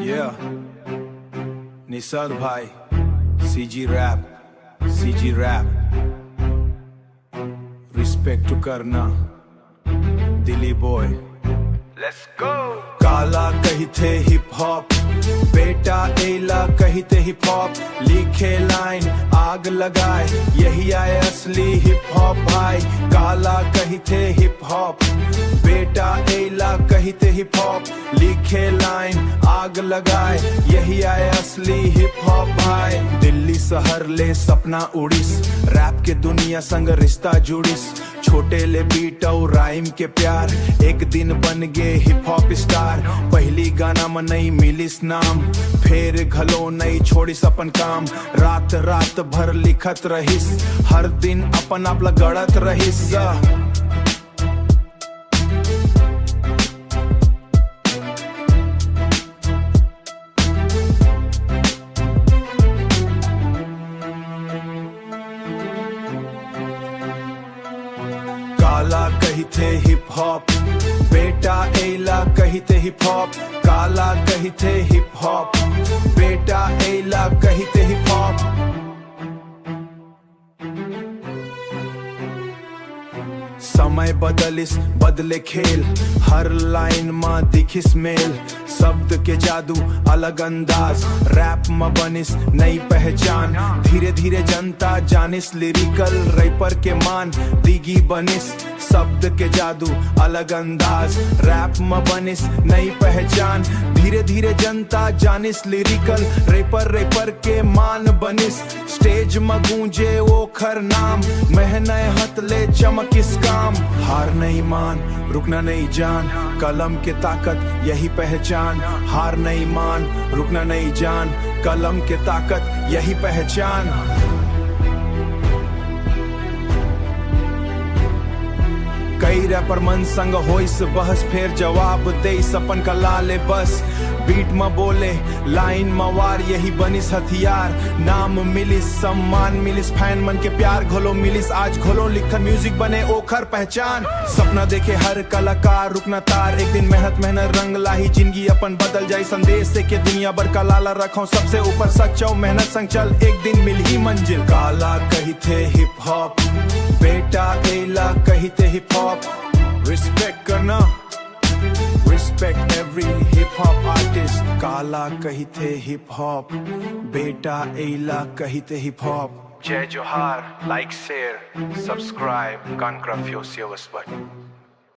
Yeah, Nisar भाई, CG rap, respect to करना, Delhi boy, let's go. काला कही थे हिप हॉप, बेटा एला कही थे हिप हॉप, लिखे लाइन आग लगाए, यही आए असली हिप हॉप भाई. काला कही थे हिप हॉप, बेटा एला कही थे हिप हॉप, लिखे लाइन आग लगाए, यही आए असली हिप हॉप भाई. दिल्ली शहर ले सपना उड़ीस, रैप के दुनिया संग रिश्ता जुड़ीस, छोटे ले बीट और राइम के प्यार, एक दिन बन गे हिप हॉप स्टार. पहली गाना में नहीं मिलिस नाम, फिर घलो नहीं छोड़िस अपन काम, रात रात भर लिखत रहिस, हर दिन अपन आप गढ़त रहिस. काला कही थे हिप हॉप, बेटा एला कही थे हिप हॉप, काला कही थे हिप हॉप, बेटा एला कही थे हिप हॉप. समय बदलिस बदले खेल, हर लाइन में दिखिस मेल, शब्द के जादू अलग अंदाज, रैप में बनिस नई पहचान, धीरे धीरे जनता जानिस लिरिकल रैपर के मान, दिगी बनिस शब्द के जादू अलग अंदाज, रैप में बनिस नई पहचान, धीरे धीरे जनता जानिस लिरिकल रैपर के मान बनिस. स्टेज में गूंजे वो खर नाम, मेहनत ले चमक इस काम, हार नहीं मान रुकना नहीं जान, कलम के ताकत यही पहचान, हार नहीं मान रुकना नहीं जान, कलम के ताकत यही पहचान. कई रैपर मन संग होइस बहस, फिर जवाब दे सपन का लाले बस, बीट में बोले लाइन मवार, यही बनिस हथियार. नाम मिलिस सम्मान मिलिस, फैन मन के प्यार घोलो मिलिस, आज घोलो लिखकर म्यूजिक बने ओखर पहचान. सपना देखे हर कलाकार रुकना तार, एक दिन मेहनत रंग लाही, जिंदगी अपन बदल जाए, संदेश से के दुनिया भर का लाला रखो, सबसे ऊपर सच्चो मेहनत संग चल, एक दिन मिल ही मंजिल. काला कही थे हिप हॉप, बेटा एला कही थे हिप हॉप, रिस्पेक्ट करना, respect every hip hop artist. काला कही थे हिप हॉप, बेटा एला कही थे हिप हॉप. जय जोहार, लाइक शेयर सब्सक्राइब, कान क्राफ्योसियवस बट.